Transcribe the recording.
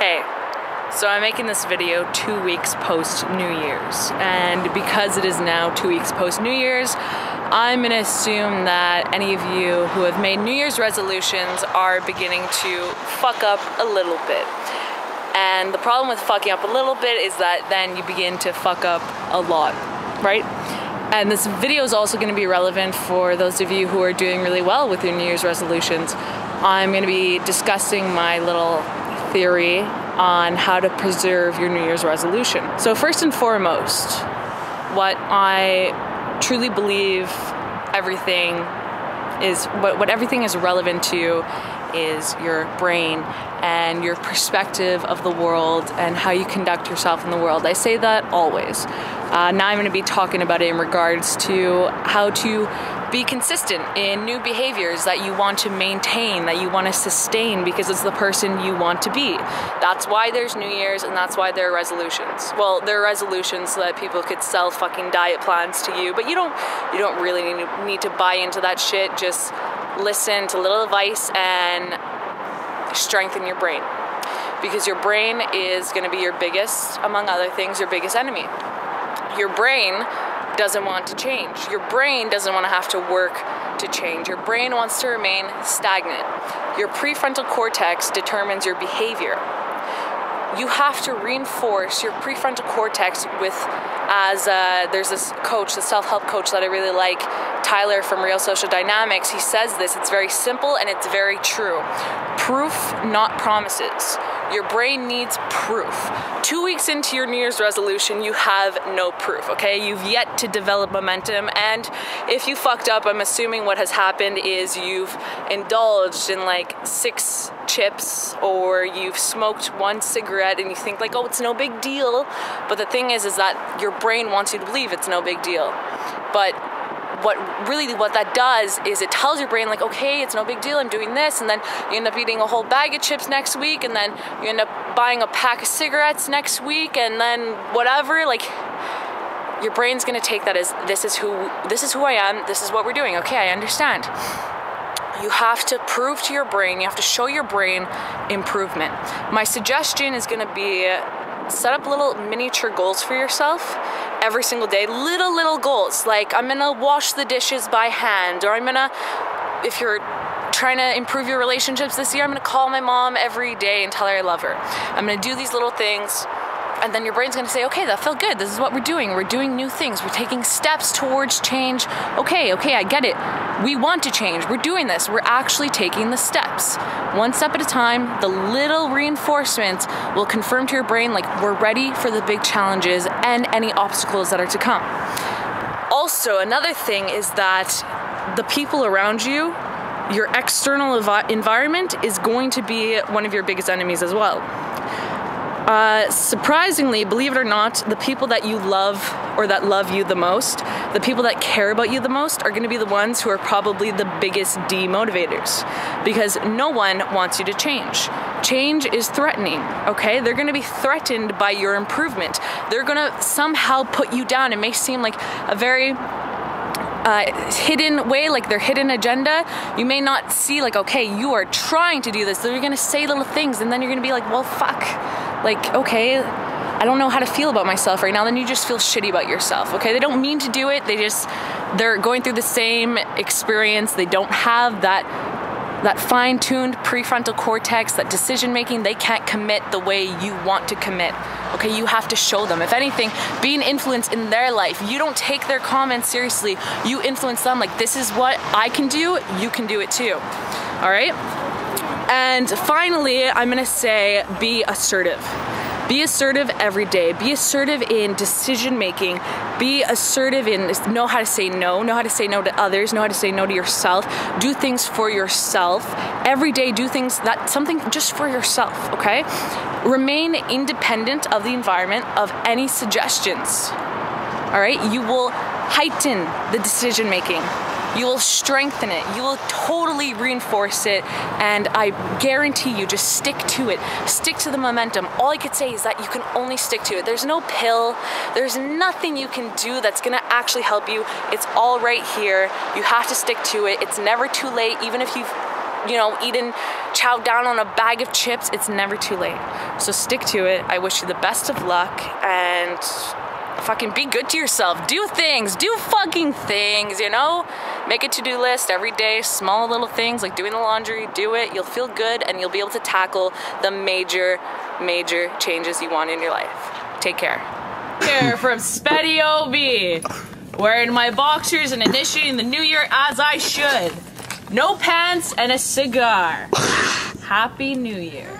Hey, so I'm making this video 2 weeks post New Year's, and because it is now 2 weeks post New Year's, I'm gonna assume that any of you who have made New Year's resolutions are beginning to fuck up a little bit. And the problem with fucking up a little bit is that then you begin to fuck up a lot, right? And this video is also gonna be relevant for those of you who are doing really well with your New Year's resolutions. I'm gonna be discussing my little theory on how to preserve your New Year's resolution. So first and foremost, what I truly believe everything is, what everything is relevant to is your brain and your perspective of the world and how you conduct yourself in the world. I say that always. Now I'm going to be talking about it in regards to how to be consistent in new behaviors that you want to maintain, that you want to sustain because it's the person you want to be. That's why there's New Year's and that's why there are resolutions. Well, there are resolutions so that people could sell fucking diet plans to you, but you don't really need to buy into that shit. Just listen to little advice and strengthen your brain, because your brain is going to be your biggest, among other things, your biggest enemy. Your brain doesn't want to change. Your brain doesn't want to have to work to change. Your brain wants to remain stagnant. Your prefrontal cortex determines your behavior. You have to reinforce your prefrontal cortex with, there's this coach, the self-help coach that I really like, Tyler from Real Social Dynamics. He says this, it's very simple and it's very true. Proof, not promises. Your brain needs proof. 2 weeks into your New Year's resolution, you have no proof, okay? You've yet to develop momentum, and if you fucked up, I'm assuming what has happened is you've indulged in like 6 chips, or you've smoked 1 cigarette and you think like, oh, it's no big deal. But the thing is that your brain wants you to believe it's no big deal. But what that does is it tells your brain like, okay, it's no big deal, I'm doing this, and then you end up eating a whole bag of chips next week, and then you end up buying a pack of cigarettes next week, and then whatever. Like, your brain's gonna take that as, this is who I am, this is what we're doing. Okay, I understand. You have to prove to your brain, you have to show your brain improvement. My suggestion is gonna be, set up little miniature goals for yourself every single day. Little goals, like I'm gonna wash the dishes by hand, or I'm gonna, if you're trying to improve your relationships this year, I'm gonna call my mom every day and tell her I love her. I'm gonna do these little things, and then your brain's gonna say, okay, that felt good, this is what we're doing new things, we're taking steps towards change. Okay, I get it, we want to change, we're doing this, we're actually taking the steps. 1 step at a time. The little reinforcements will confirm to your brain like, we're ready for the big challenges and any obstacles that are to come. Also, another thing is that the people around you, your external environment, is going to be one of your biggest enemies as well. Surprisingly, believe it or not, the people that you love or that love you the most, the people that care about you the most, are going to be the ones who are probably the biggest demotivators, because no one wants you to change. Change is threatening, okay? They're going to be threatened by your improvement. They're going to somehow put you down. It may seem like a very hidden way, like their hidden agenda. You may not see like, okay, you are trying to do this. They're going to say little things, and then you're going to be like, well, fuck. Like, okay, I don't know how to feel about myself right now. Then you just feel shitty about yourself, okay? They don't mean to do it. They're going through the same experience. They don't have that fine-tuned prefrontal cortex, that decision-making. They can't commit the way you want to commit, okay? You have to show them. If anything, be an influence in their life. You don't take their comments seriously. You influence them like, this is what I can do, you can do it too, all right? And finally, I'm gonna say, be assertive. Be assertive every day. Be assertive in decision making. Be assertive in, know how to say no to others, know how to say no to yourself. Do things for yourself. Every day, do something just for yourself, okay? Remain independent of the environment, of any suggestions, all right? You will heighten the decision making. You will strengthen it. You will totally reinforce it. And I guarantee you, just stick to it. Stick to the momentum. All I could say is that you can only stick to it. There's no pill. There's nothing you can do that's gonna actually help you. It's all right here. You have to stick to it. It's never too late. Even if you've you know, chow down on a bag of chips, it's never too late. So stick to it. I wish you the best of luck, and fucking be good to yourself. Do things, do fucking things, you know? Make a to-do list every day, small little things like doing the laundry, do it. You'll feel good and you'll be able to tackle the major changes you want in your life. Take care. Here from Spetty OB, wearing my boxers and initiating the new year as I should. No pants and a cigar. Happy New Year.